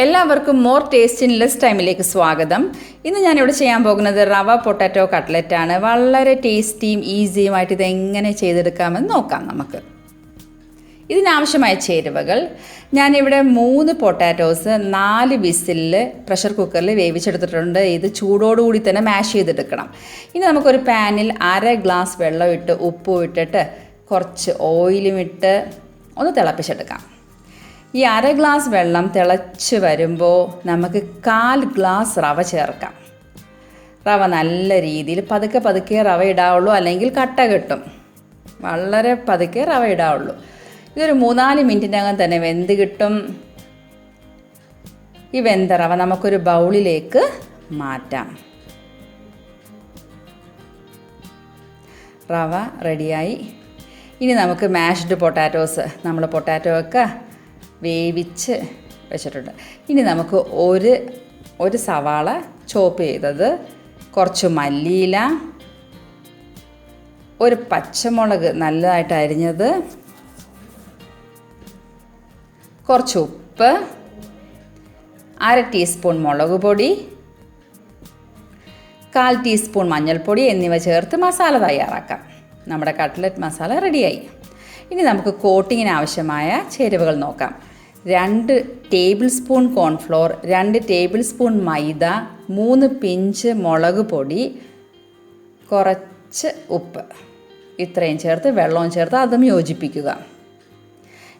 എല്ലാവർക്കും more taste in less ടൈമിലേക്ക് സ്വാഗതം. ഇന്ന് ഞാനിവിടെ ചെയ്യാൻ പോകുന്നത് റവ പൊട്ടാറ്റോ കട്ട്ലറ്റ് ആണ്. വളരെ ടേസ്റ്റിയും ഈസിയുമായിട്ട് ഇതെങ്ങനെ ചെയ്തെടുക്കാമെന്ന് നോക്കാം നമുക്ക്. ഇതിനാവശ്യമായ ചേരുവകൾ: ഞാനിവിടെ 3 പൊട്ടാറ്റോസ് 4 വിസിലിൽ പ്രഷർ കുക്കറിൽ വേവിച്ചെടുത്തിട്ടുണ്ട്. ഇത് ചൂടോടുകൂടി തന്നെ മാഷ് ചെയ്തെടുക്കണം. ഇനി നമുക്കൊരു പാനിൽ 1/2 ഗ്ലാസ് വെള്ളം ഇട്ട് ഉപ്പും ഇട്ടിട്ട് കുറച്ച് ഓയിലും ഇട്ട് ഒന്ന് തിളപ്പിച്ചെടുക്കാം. ഈ 1/2 ഗ്ലാസ് വെള്ളം തിളച്ച് വരുമ്പോൾ നമുക്ക് 1/4 ഗ്ലാസ് റവ ചേർക്കാം. റവ നല്ല രീതിയിൽ പതുക്കെ റവ ഇടാവുള്ളൂ, അല്ലെങ്കിൽ കട്ട കിട്ടും. വളരെ പതുക്കെ റവ ഇടാവുള്ളൂ. ഇതൊരു 3-4 മിനിറ്റിനകം തന്നെ വെന്ത് കിട്ടും. ഈ വെന്ത റവ നമുക്കൊരു ബൗളിലേക്ക് മാറ്റാം. റവ റെഡിയായി. ഇനി നമുക്ക് മാഷ്ഡ് പൊട്ടാറ്റോസ്, നമ്മൾ പൊട്ടാറ്റോ ഒക്കെ വേവിച്ച് വെച്ചിട്ടുണ്ട്. ഇനി നമുക്ക് ഒരു സവാള ചോപ്പ് ചെയ്തത്, കുറച്ച് മല്ലിയില, ഒരു പച്ചമുളക് നല്ലതായിട്ട് അരിഞ്ഞത്, കുറച്ച് ഉപ്പ്, 1/2 ടീസ്പൂൺ മുളക് പൊടി, 1/4 ടീസ്പൂൺ മഞ്ഞൾപ്പൊടി എന്നിവ ചേർത്ത് മസാല തയ്യാറാക്കാം. നമ്മുടെ കട്ട്ലറ്റ് മസാല റെഡിയായി. ഇനി നമുക്ക് കോട്ടിങ്ങിന് ആവശ്യമായ ചേരുവകൾ നോക്കാം. 2 table spoon cornflour, 2 table spoon maida, 3 pinch മുളക് പൊടി, കുറച്ച് ഉപ്പ്, ഇത്രയും ചേർത്ത് വെള്ളവും ചേർത്ത് അതും യോജിപ്പിക്കുക.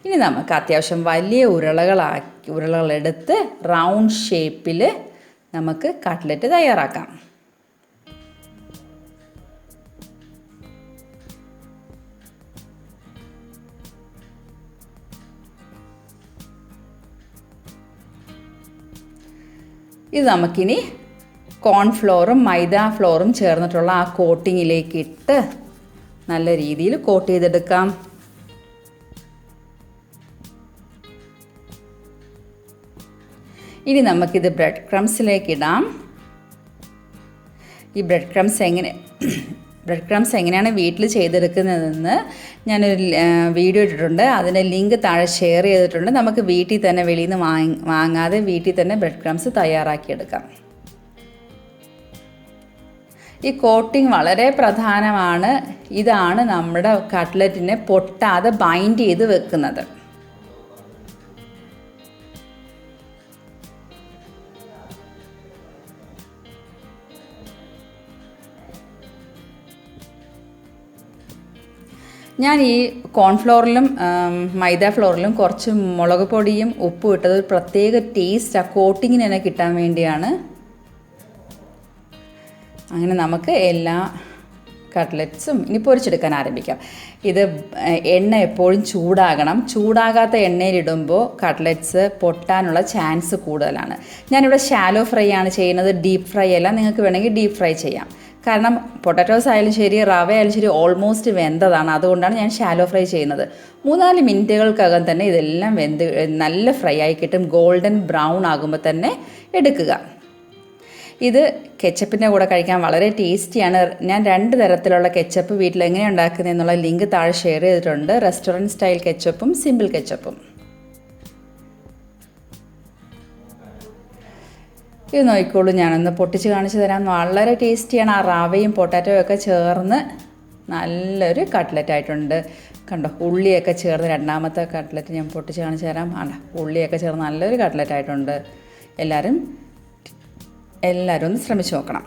ഇനി നമുക്ക് അത്യാവശ്യം വലിയ ഉരുളകളെടുത്ത് റൗണ്ട് ഷേപ്പിൽ നമുക്ക് കട്ട്ലറ്റ് തയ്യാറാക്കാം. ഇത് നമുക്കിനി കോൺഫ്ലോറും മൈദ ഫ്ലോറും ചേർന്നിട്ടുള്ള ആ കോട്ടിങ്ങിലേക്ക് ഇട്ട് നല്ല രീതിയിൽ കോട്ട് ചെയ്തെടുക്കാം. ഇനി നമുക്കിത് ബ്രെഡ് ക്രംസിലേക്ക് ഇടാം. ഈ ബ്രെഡ് ക്രംസ് എങ്ങനെയാണ് വീട്ടിൽ ചെയ്തെടുക്കുന്നതെന്ന് ഞാനൊരു വീഡിയോ ഇട്ടിട്ടുണ്ട്. അതിൻ്റെ ലിങ്ക് താഴെ ഷെയർ ചെയ്തിട്ടുണ്ട്. നമുക്ക് വീട്ടിൽ തന്നെ വെളിയിൽ നിന്ന് വാങ്ങാതെ വീട്ടിൽ തന്നെ ബ്രെഡ് ക്രംസ് തയ്യാറാക്കിയെടുക്കാം. ഈ കോട്ടിങ് വളരെ പ്രധാനമാണ്. ഇതാണ് നമ്മുടെ കട്ട്ലറ്റിനെ പൊട്ടാതെ ബൈൻഡ് ചെയ്ത് വെക്കുന്നത്. ഞാൻ ഈ കോൺഫ്ലോറിലും മൈദ ഫ്ലോറിലും കുറച്ച് മുളക് പൊടിയും ഉപ്പും ഇട്ടത് ഒരു പ്രത്യേക ടേസ്റ്റ് ആ കോട്ടിങ്ങിന് തന്നെ കിട്ടാൻ വേണ്ടിയാണ്. അങ്ങനെ നമുക്ക് എല്ലാ കട്ട്ലറ്റ്സും ഇനി പൊരിച്ചെടുക്കാൻ ആരംഭിക്കാം. ഇത് എണ്ണ എപ്പോഴും ചൂടാകണം. ചൂടാകാത്ത എണ്ണയിലിടുമ്പോൾ കട്ട്ലറ്റ്സ് പൊട്ടാനുള്ള ചാൻസ് കൂടുതലാണ്. ഞാനിവിടെ ഷാലോ ഫ്രൈ ആണ് ചെയ്യുന്നത്, ഡീപ്പ് ഫ്രൈ അല്ല. നിങ്ങൾക്ക് വേണമെങ്കിൽ ഡീപ്പ് ഫ്രൈ ചെയ്യാം. കാരണം പൊട്ടാറ്റോസ് ആയാലും ശരി റവ ആയാലും ശരി ഓൾമോസ്റ്റ് വെന്തതാണ്. അതുകൊണ്ടാണ് ഞാൻ ഷാലോ ഫ്രൈ ചെയ്യുന്നത്. 3-4 മിനിറ്റുകൾക്കകം തന്നെ ഇതെല്ലാം നല്ല ഫ്രൈ ആയി കിട്ടും. ഗോൾഡൻ ബ്രൗൺ ആകുമ്പോൾ തന്നെ എടുക്കുക. ഇത് കെച്ചപ്പിൻ്റെ കൂടെ കഴിക്കാൻ വളരെ ടേസ്റ്റിയാണ്. ഞാൻ 2 തരത്തിലുള്ള കെച്ചപ്പ് വീട്ടിൽ എങ്ങനെ ഉണ്ടാക്കുന്നതെന്നുള്ള ലിങ്ക് താഴെ ഷെയർ ചെയ്തിട്ടുണ്ട്. റെസ്റ്റോറൻറ്റ് സ്റ്റൈൽ കെച്ചപ്പും സിമ്പിൾ കെച്ചപ്പും. ഇത് നോക്കിക്കോളൂ, ഞാനൊന്ന് പൊട്ടിച്ച് കാണിച്ചു തരാം. വളരെ ടേസ്റ്റിയാണ്. ആ റവയും പൊട്ടാറ്റോയും ഒക്കെ ചേർന്ന് നല്ലൊരു കട്ട്ലറ്റ് ആയിട്ടുണ്ട്. കണ്ടോ, ഉള്ളിയൊക്കെ ചേർന്ന് രണ്ടാമത്തെ കട്ട്ലറ്റ് ഞാൻ പൊട്ടിച്ച് കാണിച്ചു തരാം. ഉള്ളിയൊക്കെ ചേർന്ന് നല്ലൊരു കട്ട്ലറ്റ് ആയിട്ടുണ്ട്. എല്ലാവരും ഒന്ന് ശ്രമിച്ച് നോക്കണം.